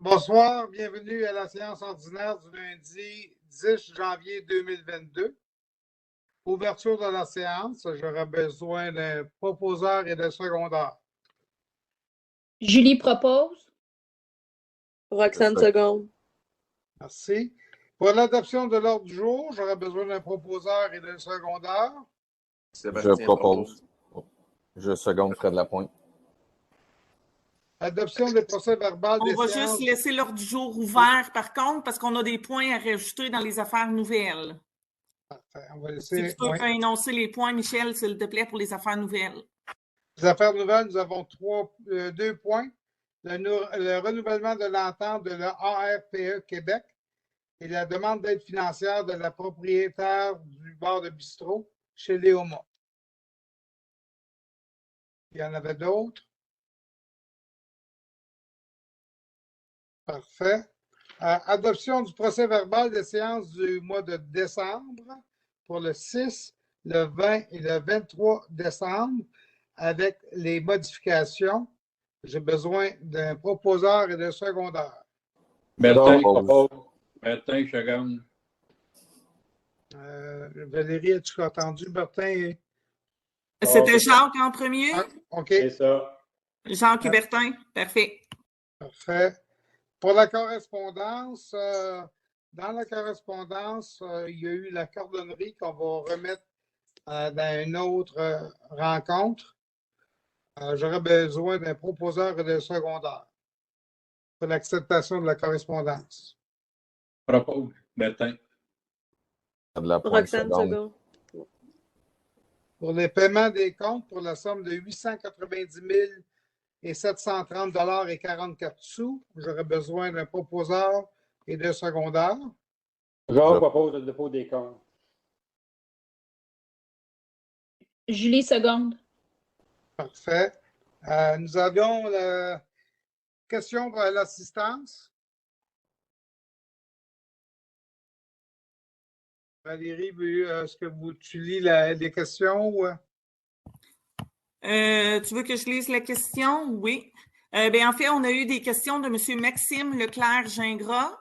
Bonsoir, bienvenue à la séance ordinaire du lundi 10 janvier 2022. Ouverture de la séance, j'aurai besoin d'un proposeur et d'un secondeur. Julie propose. Roxane seconde. Merci. Pour l'adoption de l'ordre du jour, j'aurai besoin d'un proposeur et d'un secondeur. Je propose. Je seconde Fred Lapointe. Adoption des procès-verbaux des On va séances. juste laisser l'ordre du jour ouvert, par contre, parce qu'on a des points à rajouter dans les affaires nouvelles. Parfait. On va laisser, Si tu peux énoncer les points, Michel, s'il te plaît, pour les affaires nouvelles. Les affaires nouvelles, nous avons deux points. Le renouvellement de l'entente de l'ARPE Québec et la demande d'aide financière de la propriétaire du bar de bistrot chez Léoma. Il y en avait d'autres. Parfait. Adoption du procès-verbal des séances du mois de décembre pour le 6, le 20 et le 23 décembre avec les modifications. J'ai besoin d'un proposeur et d'un secondeur. Bertin propose. Bertin seconde. Valérie, as-tu entendu Bertin? C'était Jacques en premier? OK. C'est ça. Jacques et Bertin, parfait. Parfait. Pour la correspondance, dans la correspondance, il y a eu la cordonnerie qu'on va remettre dans une autre rencontre. J'aurais besoin d'un proposeur et d'un secondeur pour l'acceptation de la correspondance. Propose. Bertin. Fred Lapointe Roxane seconde. seconde. Pour les paiements des comptes pour la somme de 890 730 $ et 44 sous, j'aurais besoin d'un proposeur et d'un secondeur. Jacques propose le dépôt des comptes. Julie seconde. Parfait. Nous avions la question pour l'assistance. Valérie, est-ce que tu lis les questions? Ou... Tu veux que je lise la question? Oui. En fait, on a eu des questions de M. Maxime Leclerc-Gingras.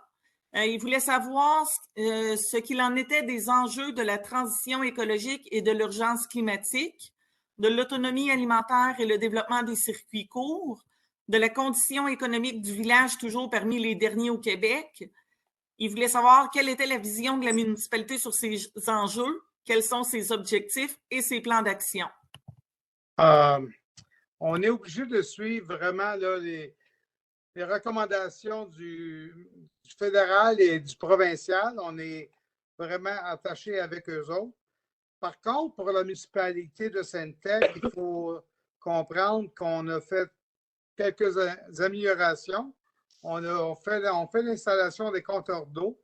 Il voulait savoir ce qu'il en était des enjeux de la transition écologique et de l'urgence climatique, de l'autonomie alimentaire et le développement des circuits courts, de la condition économique du village toujours parmi les derniers au Québec. Il voulait savoir quelle était la vision de la municipalité sur ces enjeux, quels sont ses objectifs et ses plans d'action. On est obligé de suivre vraiment là, les recommandations du fédéral et du provincial. On est vraiment attaché avec eux autres. Par contre, pour la municipalité de Sainte-Tech, il faut comprendre qu'on a fait quelques améliorations. On fait l'installation des compteurs d'eau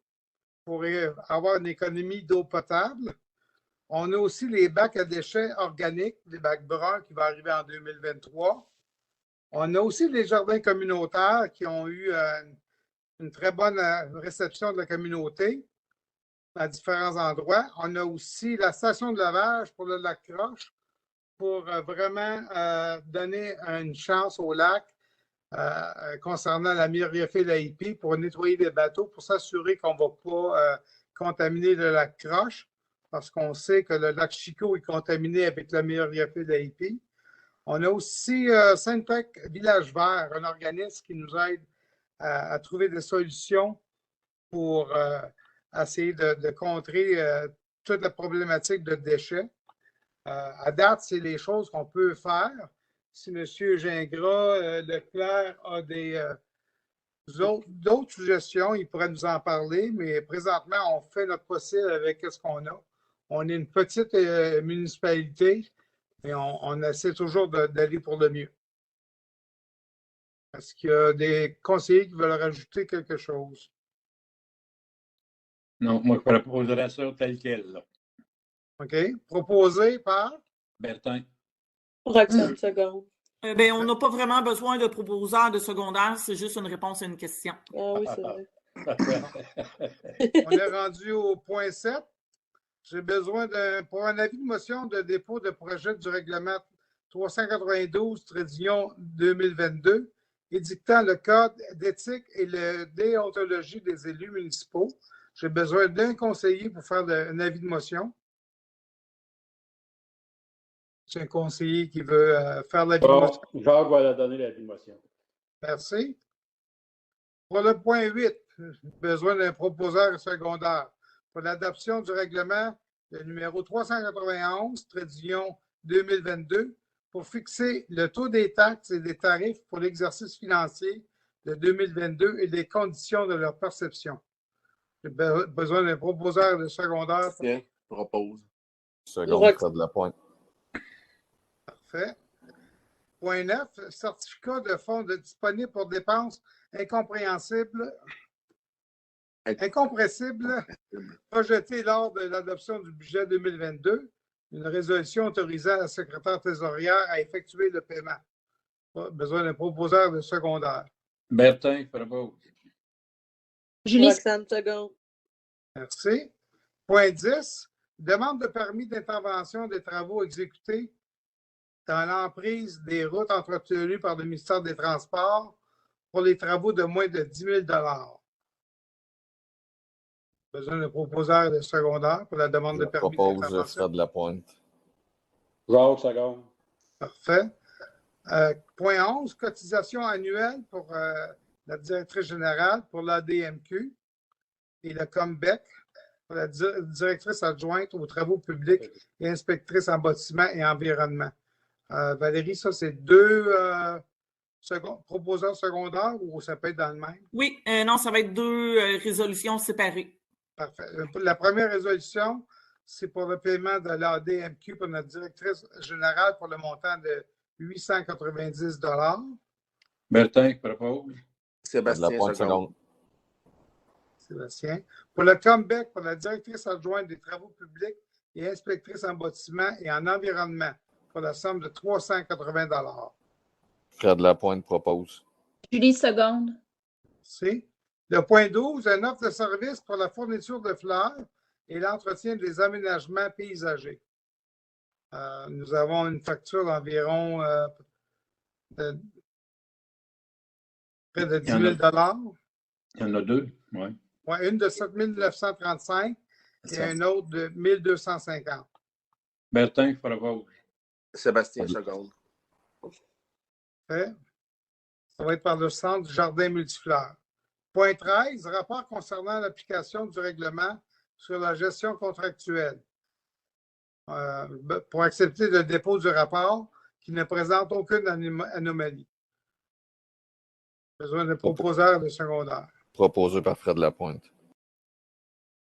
pour avoir une économie d'eau potable. On a aussi les bacs à déchets organiques, les bacs bruns qui vont arriver en 2023. On a aussi les jardins communautaires qui ont eu une très bonne réception de la communauté à différents endroits. On a aussi la station de lavage pour le lac Croche pour vraiment donner une chance au lac concernant la myriophylle pour nettoyer les bateaux, pour s'assurer qu'on ne va pas contaminer le lac Croche, parce qu'on sait que le lac Chico est contaminé avec la myriophylle. On a aussi Sainte-Tech Village Vert, un organisme qui nous aide à trouver des solutions pour essayer de contrer toute la problématique de déchets. À date, c'est les choses qu'on peut faire. Si M. Gingras, Leclerc a d'autres suggestions, il pourrait nous en parler, mais présentement, on fait notre possible avec ce qu'on a. On est une petite municipalité et on essaie toujours d'aller pour le mieux. Est-ce qu'il y a des conseillers qui veulent rajouter quelque chose? Non, moi, je proposerais ça tel quel. Là. OK. Proposé par? Bertin. Roxane seconde. On n'a pas vraiment besoin de proposeur de secondaire, c'est juste une réponse à une question. Ah oui, c'est vrai. On est rendu au point 7. J'ai besoin pour un avis de motion de dépôt de projet du règlement 392-2022 édictant le code d'éthique et la déontologie des élus municipaux. J'ai besoin d'un conseiller pour faire un avis de motion. C'est un conseiller qui veut faire l'avis de motion. Jacques va donner la motion. Merci. Pour le point 8, besoin d'un proposeur secondaire. Pour l'adoption du règlement, le numéro 391, trait d'union 2022, pour fixer le taux des taxes et des tarifs pour l'exercice financier de 2022 et les conditions de leur perception. J'ai besoin d'un proposeur de secondaire. Tiens, propose. Seconde, Fred Lapointe. Parfait. Point 9, certificat de fonds disponibles pour dépenses incompressibles projeté lors de l'adoption du budget 2022, une résolution autorisant la secrétaire trésorière à effectuer le paiement. Besoin d'un proposeur de secondaire. Bertin, propose. Julie, Roxane, seconde. Merci. Point 10, demande de permis d'intervention des travaux exécutés dans l'emprise des routes entretenues par le ministère des Transports pour les travaux de moins de 10 000 Besoin de proposeur de secondaire pour la demande de permis Propose d'intervention. Fred Lapointe. Jacques, seconde. Parfait. Point 11, cotisation annuelle pour la directrice générale pour l'ADMQ et le COMBEC pour la directrice adjointe aux travaux publics et inspectrice en bâtiment et environnement. Valérie, ça, c'est deux proposeurs secondaires ou ça peut être dans le même? Oui, non, ça va être deux résolutions séparées. Parfait. La première résolution, c'est pour le paiement de l'ADMQ pour notre directrice générale pour le montant de 890 Bertin, propose. Sébastien, Lapointe, seconde. Sébastien. Pour le COMBEC, pour la directrice adjointe des travaux publics et inspectrice en bâtiment et en environnement, pour la somme de 380 Fred Lapointe propose. Julie, seconde. Merci. Le point 12, une offre de service pour la fourniture de fleurs et l'entretien des aménagements paysagers. Nous avons une facture d'environ près de 10 000 Il y en a deux, oui. Ouais, une de 7 935 et une autre de 1 250. Bertin, propose. Sébastien, seconde. Fait. Ça va être par le centre du jardin multifleurs. Point 13, rapport concernant l'application du règlement sur la gestion contractuelle. Pour accepter le dépôt du rapport qui ne présente aucune anomalie. Besoin de proposeurs de secondaire. Proposé par Fred Lapointe.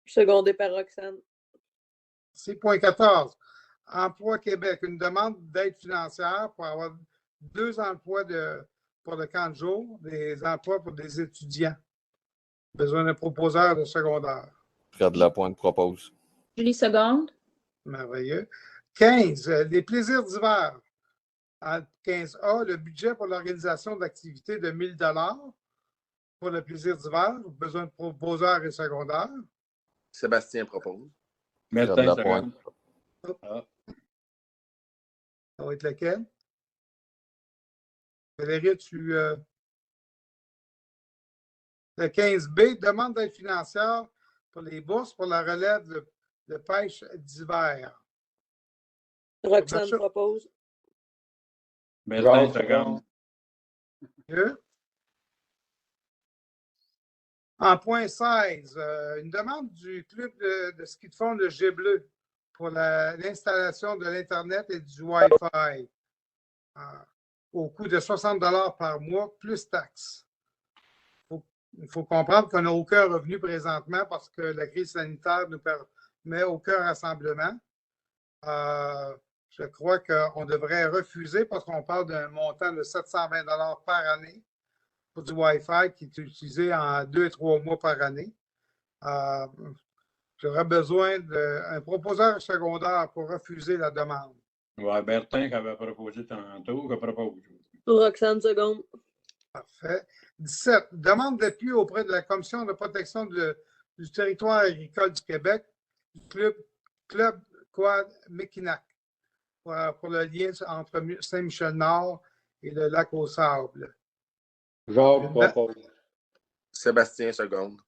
Secondé par Roxane. C'est point 14. Emploi Québec, une demande d'aide financière pour avoir 2 emplois pour le camp de jour, des emplois pour des étudiants. Besoin d'un proposeur de secondaire. Fred Lapointe propose. Julie, seconde. Merveilleux. 15. Les plaisirs d'hiver. En 15A, le budget pour l'organisation d'activités de 1 000 pour le plaisir d'hiver. Besoin de proposeurs et secondaires. Sébastien propose. Fred Bertin, Lapointe. seconde. Ah. Ça va être lequel? Valérie, le 15B, demande d'aide financière pour les bourses pour la relève de pêche d'hiver. Roxane propose. Bertin, seconde. En point 16, une demande du club de ski de fond de G-Bleu pour l'installation de l'Internet et du Wi-Fi au coût de 60 $ par mois, plus taxes. Il faut comprendre qu'on n'a aucun revenu présentement parce que la crise sanitaire ne nous permet aucun rassemblement. Je crois qu'on devrait refuser parce qu'on parle d'un montant de 720 $ par année pour du Wi-Fi qui est utilisé en 2 et 3 mois par année. J'aurais besoin d'un proposeur secondaire pour refuser la demande. Oui, Bertin qui avait proposé tantôt, qui propose. Roxane, seconde. Parfait. 17. Demande d'appui auprès de la Commission de protection du territoire agricole du Québec, du Club Quad Mekinac, pour le lien entre Saint-Michel-Nord et le lac aux Sables. Jacques propose. Sébastien seconde.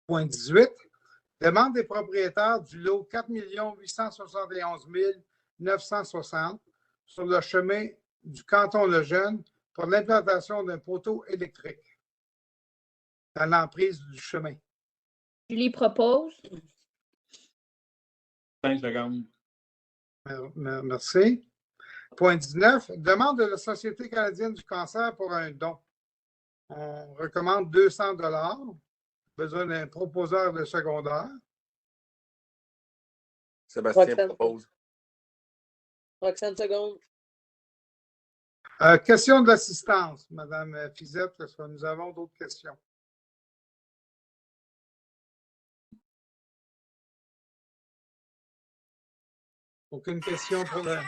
Point 18. Demande des propriétaires du lot 4 871 960 sur le chemin du canton Lejeune pour l'implantation d'un poteau électrique dans l'emprise du chemin. Julie propose. 5 secondes. Merci. Point 19. Demande de la Société canadienne du cancer pour un don. On recommande 200 $. Besoin d'un proposeur de secondaire. Sébastien Roxane. propose. Roxane seconde. Question de l'assistance, Madame Fizette, parce que nous avons d'autres questions. Aucune question pour le...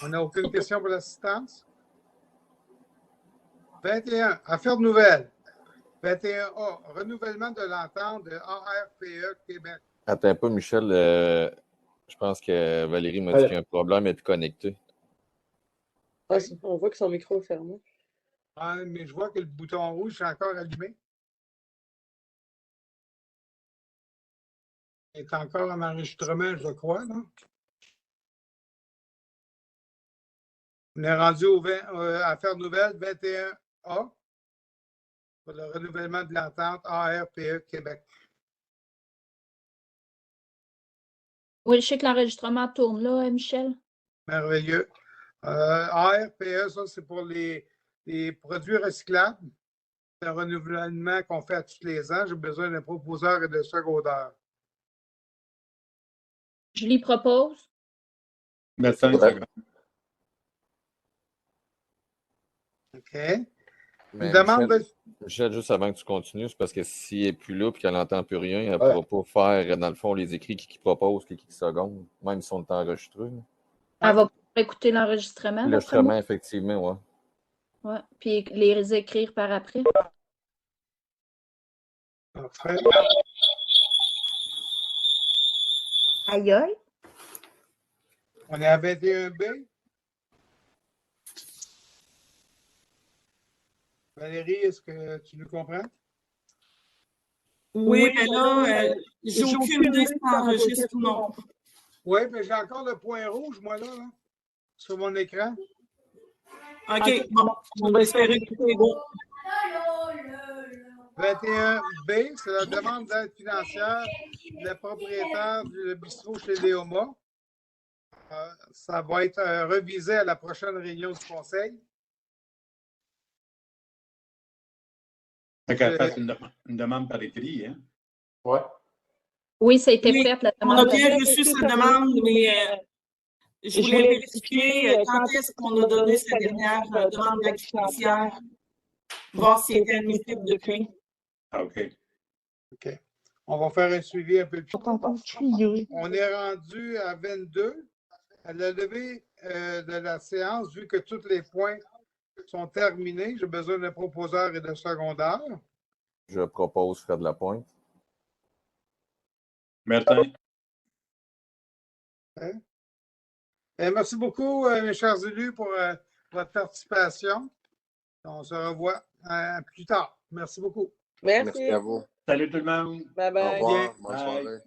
On n'a aucune question pour l'assistance? 21. Affaire de nouvelles. 21A. Renouvellement de l'entente de ARPE Québec. Attends un peu, Michel. Je pense que Valérie m'a dit qu'il y a un problème d'être connecté. Ah, on voit que son micro est fermé. Ah, mais je vois que le bouton rouge est encore allumé. Il est encore en enregistrement, je crois. Là. On est rendu au affaire nouvelle 21A pour le renouvellement de l'entente ARPE Québec. Oui, je sais que l'enregistrement tourne là, Michel. Merveilleux. ARPE, ça, c'est pour les produits recyclables. C'est un renouvellement qu'on fait à tous les ans. J'ai besoin d'un proposeur et de secondaire. Julie propose. 5 secondes. OK. Mais Une demande de... Michel, juste avant que tu continues, c'est parce que s'il n'est plus là et qu'elle n'entend plus rien, elle ne pourra pas faire, dans le fond, les écrits qui proposent, qui secondes, même si on est enregistré. Elle va pouvoir écouter l'enregistrement. L'enregistrement, effectivement, oui. Ouais. Puis les écrire par après. Parfait. Aïe aïe. On est à 21B. Valérie, est-ce que tu nous comprends? Oui, mais là, j'ai aucune idée si ça enregistre ou non. Oui, mais j'ai encore le point rouge, moi, là, sur mon écran. OK, bon, on va espérer que c'est bon. 21B, c'est la demande d'aide financière des propriétaires du bistrot chez Léoma. Ça va être revisé à la prochaine réunion du conseil. Fait qu'elle fasse une demande par écrit, hein? Ouais. Oui, ça a été Oui, fait, la on a demande. bien reçu cette demande, mais je voulais vérifier quand est-ce qu'on a donné cette dernière demande d'aide financière, voir si elle était admissible depuis. Ah, OK. OK. On va faire un suivi un peu plus tard. On est rendu à 22. À la levée de la séance, vu que tous les points sont terminés, j'ai besoin d'un proposeur et de secondaire. Je propose Fred Lapointe. Martin. Merci beaucoup, mes chers élus, pour votre participation. On se revoit plus tard. Merci beaucoup. Merci. Merci à vous. Salut tout le monde. Bye Au bye. revoir. Bonne Bye. soirée.